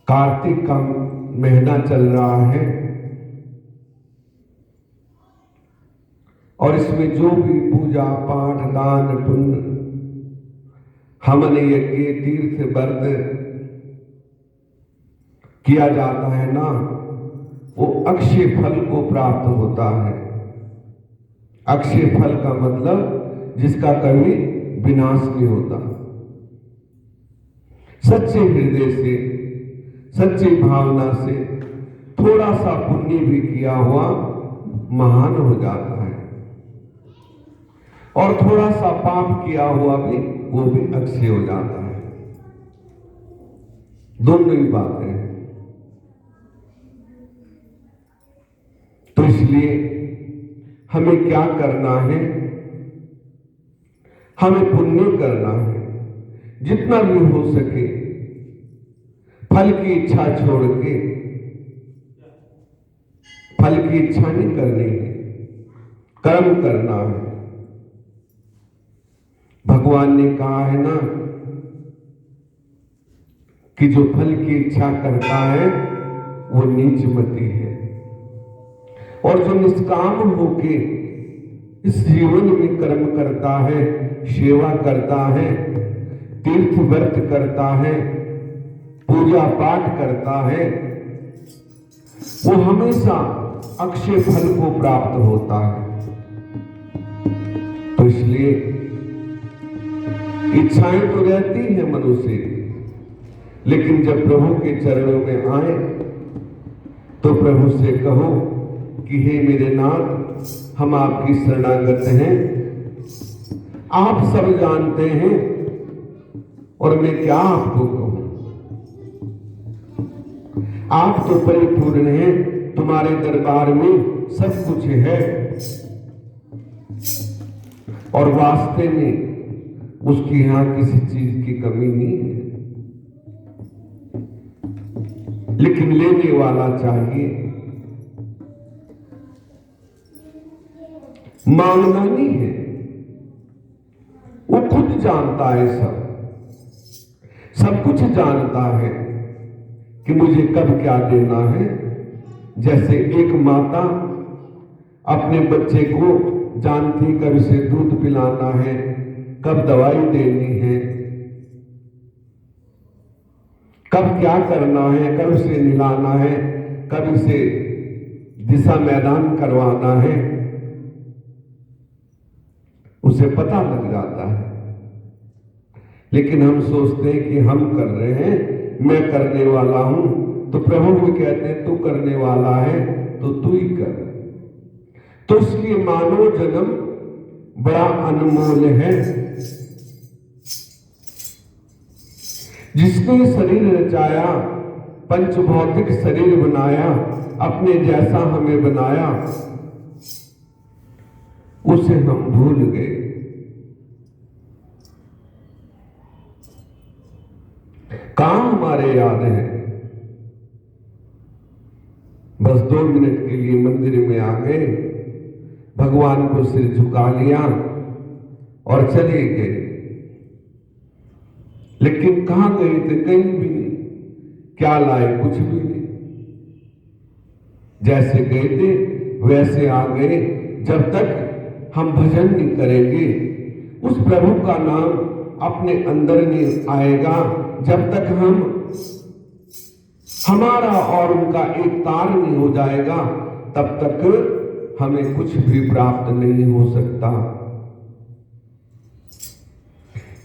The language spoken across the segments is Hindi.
कार्तिक का महीना चल रहा है और इसमें जो भी पूजा पाठ दान पुण्य हवन यज्ञ तीर्थ व्रत किया जाता है ना, वो अक्षय फल को प्राप्त होता है। अक्षय फल का मतलब जिसका कभी विनाश नहीं होता। सच्चे हृदय से, सच्ची भावना से थोड़ा सा पुण्य भी किया हुआ महान हो जाता है और थोड़ा सा पाप किया हुआ भी वो भी अक्षय हो जाता है। दोनों ही बातें हैं। तो इसलिए हमें क्या करना है, हमें पुण्य करना है जितना भी हो सके। फल की इच्छा छोड़ के, फल की इच्छा नहीं करनी है, कर्म करना है। भगवान ने कहा है ना कि जो फल की इच्छा करता है वो नीच मति है, और जो निष्काम होके इस जीवन में कर्म करता है, सेवा करता है, तीर्थ व्रत करता है, पूजा पाठ करता है, वो हमेशा अक्षय फल को प्राप्त होता है। तो इसलिए इच्छाएं तो रहती हैं मनुष्य, लेकिन जब प्रभु के चरणों में आए तो प्रभु से कहो कि हे मेरे नाथ, हम आपकी शरणागत हैं, आप सब जानते हैं और मैं क्या आपको कहूं। आप तो परिपूर्ण हैं, तुम्हारे दरबार में सब कुछ है और वास्ते में उसकी यहां किसी चीज की कमी नहीं है, लेकिन लेने वाला चाहिए। मांगना नहीं है, वो खुद जानता है, सब कुछ जानता है कि मुझे कब क्या देना है। जैसे एक माता अपने बच्चे को जानती कब इसे दूध पिलाना है, कब दवाई देनी है, कब क्या करना है, कब इसे नहलाना है, कब इसे दिशा मैदान करवाना है, उसे पता लग जाता है। लेकिन हम सोचते हैं कि हम कर रहे हैं, मैं करने वाला हूं, तो प्रभु भी कहते हैं तू करने वाला है तो तू ही कर। तो इसलिए मानव जन्म बड़ा अनमोल है। जिसने शरीर रचाया, पंच भौतिक शरीर बनाया, अपने जैसा हमें बनाया, उसे हम भूल गए। कहां हमारे याद है। बस 2 मिनट के लिए मंदिर में आ गए, भगवान को सिर झुका लिया और चले गए। लेकिन कहां गए थे? कहीं भी नहीं। क्या लाए? कुछ भी नहीं। जैसे गए थे वैसे आ गए। जब तक हम भजन नहीं करेंगे, उस प्रभु का नाम अपने अंदर नहीं आएगा, जब तक हमारा और उनका एक तार नहीं हो जाएगा, तब तक हमें कुछ भी प्राप्त नहीं हो सकता।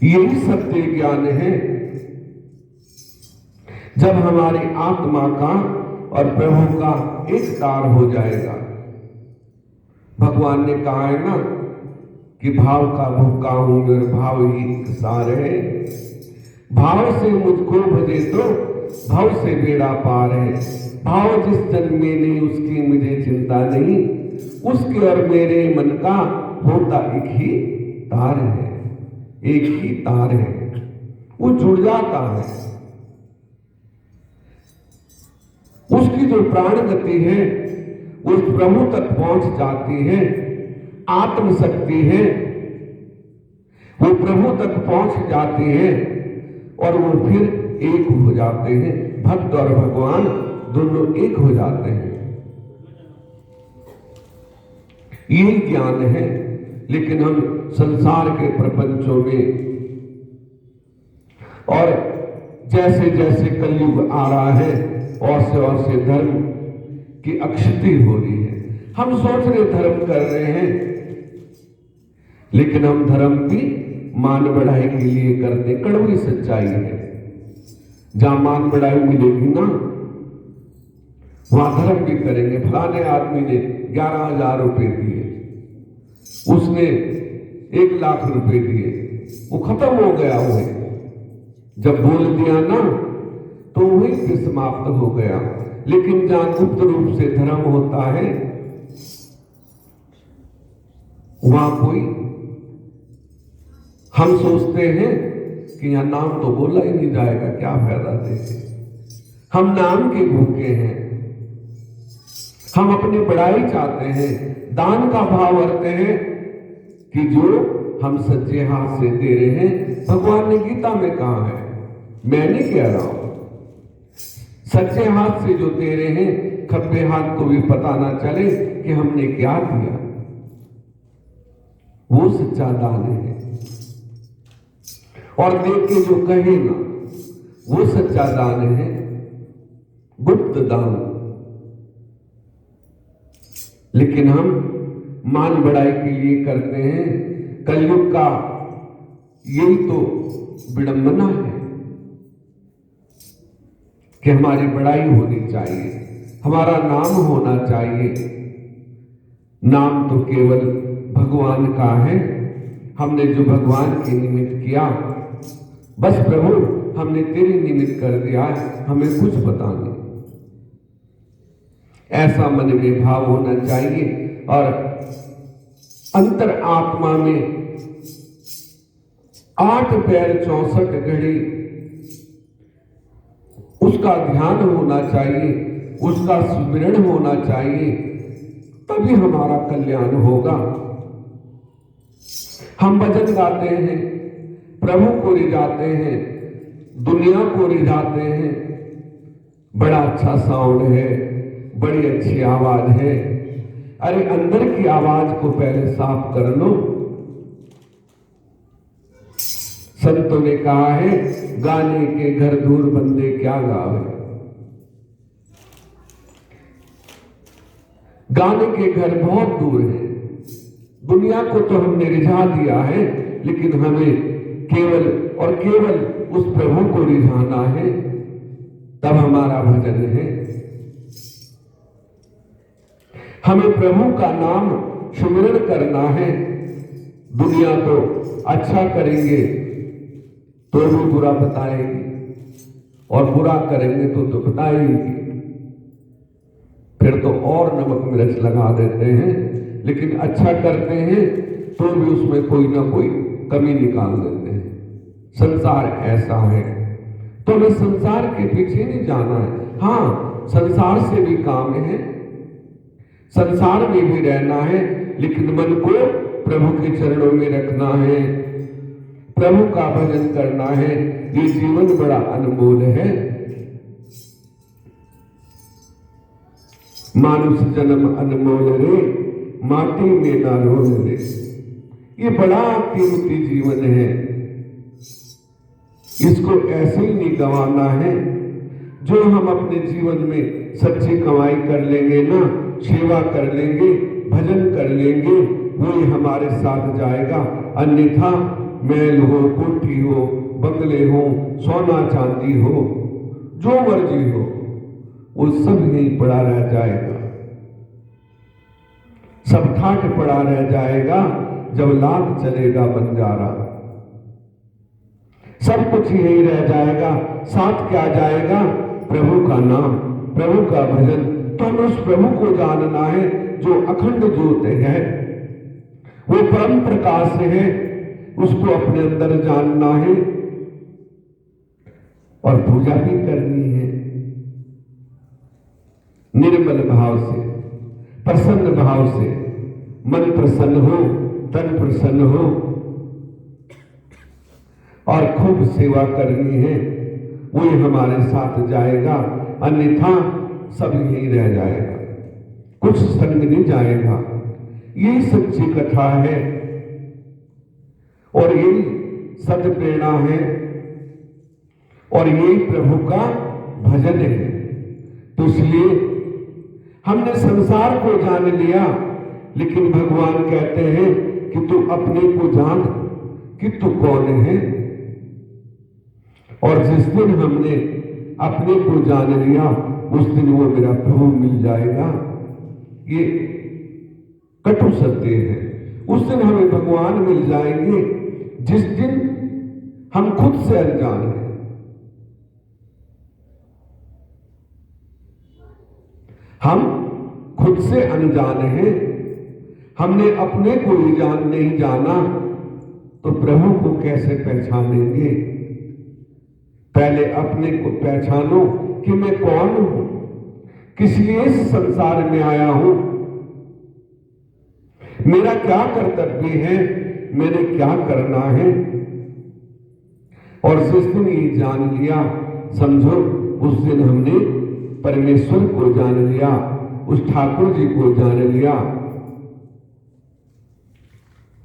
यही सत्य ज्ञान है। जब हमारी आत्मा का और प्रभु का एक तार हो जाएगा। भगवान ने कहा है ना कि भाव का भूखा हूं मेरे भाव ही सार है। भाव से मुझको भजे तो भाव से बेड़ा पार है। भाव जिस जन्म में नहीं उसकी मुझे चिंता नहीं, उसके और मेरे मन का होता एक ही तार है, एक ही तार है। वो जुड़ जाता है। उसकी जो प्राण गति है उस प्रभु तक पहुंच जाती है। आत्म शक्ति है, वो प्रभु तक पहुंच जाती है और वो फिर एक हो जाते हैं। भक्त और भगवान दोनों एक हो जाते हैं। यही ज्ञान है। लेकिन हम संसार के प्रपंचों में और जैसे जैसे कलयुग आ रहा है और से धर्म की अक्षति हो रही है। हम सोच रहे धर्म कर रहे हैं, लेकिन हम धर्म भी मान बढ़ाई के लिए करते। कड़वी सच्चाई है। जहां मान बढ़ाई मिलेगी ना, वहां धर्म भी करेंगे। फलाने आदमी ने 11,000 रुपए दिए, उसने 1,00,000 रुपए दिए, वो खत्म हो गया। वो जब बोल दिया ना तो वही पे समाप्त हो गया। लेकिन जहां गुप्त रूप से धर्म होता है, वहां कोई, हम सोचते हैं कि यहां नाम तो बोला ही नहीं जाएगा, क्या फायदा देंगे। हम नाम के भूखे हैं, हम अपनी बड़ाई चाहते हैं, दान का भाव रखते हैं कि जो हम सच्चे हाथ से दे रहे हैं। भगवान ने गीता में कहा है, मैं नहीं कह रहा हूं, सच्चे हाथ से जो दे रहे हैं, खब्बे हाथ को भी पता ना चले कि हमने क्या दिया। वो सच्चा दान है। और देख के जो कहे ना, वो सच्चा दान है, गुप्त दान। लेकिन हम मान बढ़ाई के लिए करते हैं। कलयुग का यही तो विडंबना है कि हमारी बड़ाई होनी चाहिए, हमारा नाम होना चाहिए। नाम तो केवल भगवान का है। हमने जो भगवान के निमित्त किया, बस प्रभु हमने तेरे निमित्त कर दिया, हमें कुछ पता नहीं। ऐसा मन में भाव होना चाहिए। और अंतर आत्मा में 8 पैर 64 घड़ी उसका ध्यान होना चाहिए, उसका स्मरण होना चाहिए, तभी हमारा कल्याण होगा। हम भजन गाते हैं, प्रभु को रिझाते हैं, दुनिया को रिझाते हैं। बड़ा अच्छा साउंड है, बड़ी अच्छी आवाज है। अरे अंदर की आवाज को पहले साफ कर लो। संतों ने कहा है, गाने के घर दूर बंदे क्या गावे। गाने के घर बहुत दूर है। दुनिया को तो हमने रिझा दिया है, लेकिन हमें केवल और केवल उस प्रभु को रिझाना है, तब हमारा भजन है। हमें प्रभु का नाम सुमिरन करना है। दुनिया तो अच्छा करेंगे तो भी बुरा बताएगी, और बुरा करेंगे तो बताएगी। फिर तो और नमक मिर्च लगा देते हैं। लेकिन अच्छा करते हैं तो भी उसमें कोई ना कोई कमी निकाल देते हैं। संसार ऐसा है, तो हमें संसार के पीछे नहीं जाना है। हाँ, संसार से भी काम है, संसार में भी रहना है, लेकिन मन को प्रभु के चरणों में रखना है, प्रभु का भजन करना है। ये जीवन बड़ा अनमोल है। मानुष जन्म अनमोल रे, माटी में ना रोल रे। ये बड़ा कीमती जीवन है, इसको ऐसे ही नहीं गंवाना है। जो हम अपने जीवन में सच्ची कमाई कर लेंगे ना, सेवा कर लेंगे, भजन कर लेंगे, वही हमारे साथ जाएगा। अन्यथा महल हो, कोठी हो, बंगले हो, सोना चांदी हो, जो मर्जी हो, वो सब यहीं पड़ा रह जाएगा। सब ठाट पड़ा रह जाएगा जब लात चलेगा बंजारा। सब कुछ यही रह जाएगा, साथ क्या जाएगा? प्रभु का नाम, प्रभु का भजन। तो हमें उस प्रभु को जानना है जो अखंड ज्योत है, वो परम प्रकाश है, उसको अपने अंदर जानना है और पूजा भी करनी है निर्मल भाव से, प्रसन्न भाव से। मन प्रसन्न हो, तन प्रसन्न हो, और खूब सेवा करनी है। वही हमारे साथ जाएगा, अन्यथा सब यहीं रह जाएगा, कुछ संग नहीं जाएगा। यही सच्ची कथा है और यही सत्य प्रेरणा है और यही प्रभु का भजन है। तो इसलिए हमने संसार को जान लिया, लेकिन भगवान कहते हैं कि तू अपने को जान कि तू कौन है। और जिस दिन हमने अपने को जान लिया, उस दिन वो मेरा प्रभु मिल जाएगा। ये कटु सत्य है। उस दिन हमें भगवान मिल जाएंगे जिस दिन हम खुद से अनजान हैं। हम खुद से अनजान हैं, हमने अपने को ही नहीं जाना, तो प्रभु को कैसे पहचानेंगे। पहले अपने को पहचानो कि मैं कौन हूं, किस लिए इस संसार में आया हूं, मेरा क्या कर्तव्य है, मैंने क्या करना है। और जिस दिन ये जान लिया, समझो उस दिन हमने परमेश्वर को जान लिया, उस ठाकुर जी को जान लिया।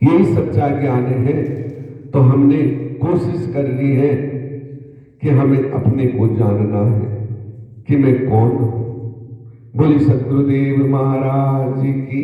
यही सच्चा ज्ञान है। तो हमने कोशिश कर ली है कि हमें अपने को जानना है कि मैं कौन हूं। बोली सतगुरुदेव महाराज की